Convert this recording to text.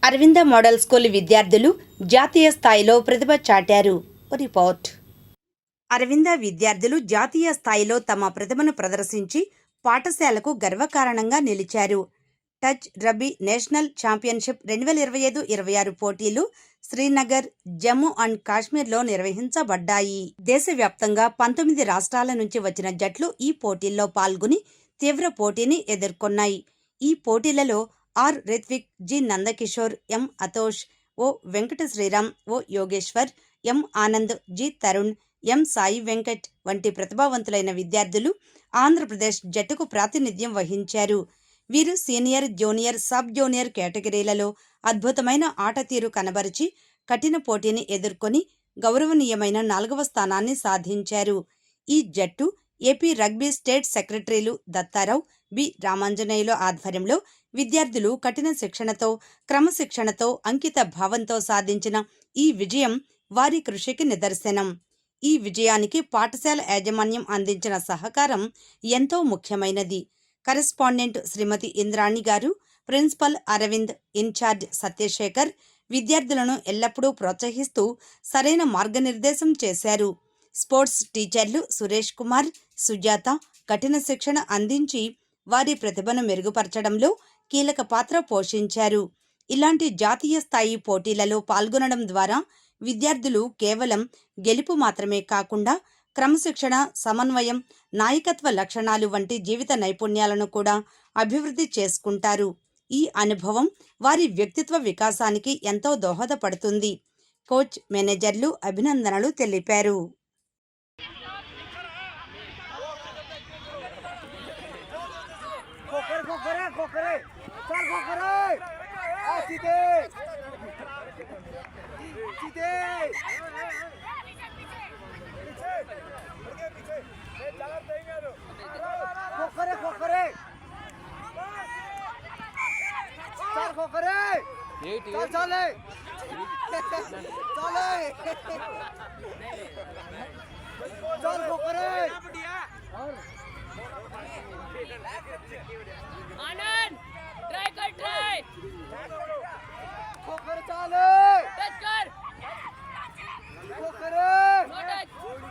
Aravinda model school విద్యార్థులు జాతీయ స్థాయిలో ప్రతిభ చాటారు. రిపోర్ట్. అరవింద విద్యార్థులు జాతీయ స్థాయిలో తమ ప్రతిభను ప్రదర్శించి పాఠశాలకు గర్వకారణంగా నిలిచారు. టచ్ రబీ నేషనల్ ఛాంపియన్షిప్ 2025-26 పోటీలు శ్రీనగర్, జమ్మూ అండ్ కాశ్మీర్లో నిర్వహించబడ్డాయి. దేశవ్యాప్తంగా 19 రాష్ట్రాల నుంచి వచ్చిన జట్లు ఈ పోటీల్లో పాల్గొని తీవ్ర పోటీని ఎదుర్కొన్నాయి. ఈ పోటీలలో R Rithvik, G Nandakishore, M Athosh, O Venkata Sriram, O Yogeshwar, M Anand, G Tarun, M Sai Venkat వంటి ప్రతిభావంతులైన విద్యార్థులు ఆంధ్రప్రదేశ్ జట్టుకు ప్రాతినిధ్యం వహించారు. వీరు సీనియర్, జూనియర్, సబ్ జూనియర్ కేటగిరీలలో అద్భుతమైన ఆటతీరు కనబరిచి కఠిన పోటీని ఎదుర్కొని గౌరవనీయమైన 4వ స్థానాన్ని సాధించారు. ఈ జట్టు ఏపీ రగ్బీ స్టేట్ సెక్రటరీలు దత్తారావు, బి రామాంజనేయుల ఆధ్వర్యంలో విద్యార్థులు కఠిన శిక్షణతో, క్రమశిక్షణతో, అంకిత భావంతో సాధించిన ఈ విజయం వారి కృషికి నిదర్శనం. ఈ విజయానికి పాఠశాల యాజమాన్యం అందించిన సహకారం ఎంతో ముఖ్యమైనది. కరెస్పాండెంట్ శ్రీమతి ఇంద్రాణి గారు, ప్రిన్సిపల్ అరవింద్, ఇన్ఛార్జ్ సత్యశేఖర్ విద్యార్థులను ఎల్లప్పుడూ ప్రోత్సహిస్తూ సరైన మార్గనిర్దేశం చేశారు. స్పోర్ట్స్ టీచర్లు సురేష్ కుమార్, సుజాత కఠిన శిక్షణ అందించి వారి ప్రతిభను మెరుగుపరచడంలో కీలక పాత్ర పోషించారు. ఇలాంటి జాతీయ స్థాయి పోటీలలో పాల్గొనడం ద్వారా విద్యార్థులు కేవలం గెలుపు మాత్రమే కాకుండా క్రమశిక్షణ, సమన్వయం, నాయకత్వ లక్షణాలు వంటి జీవిత నైపుణ్యాలను కూడా అభివృద్ధి చేసుకుంటారు. ఈ అనుభవం వారి వ్యక్తిత్వ వికాసానికి ఎంతో దోహదపడుతుంది. కోచ్, మేనేజర్లు అభినందనలు తెలిపారు. आनंद ट्राई कर ट्राई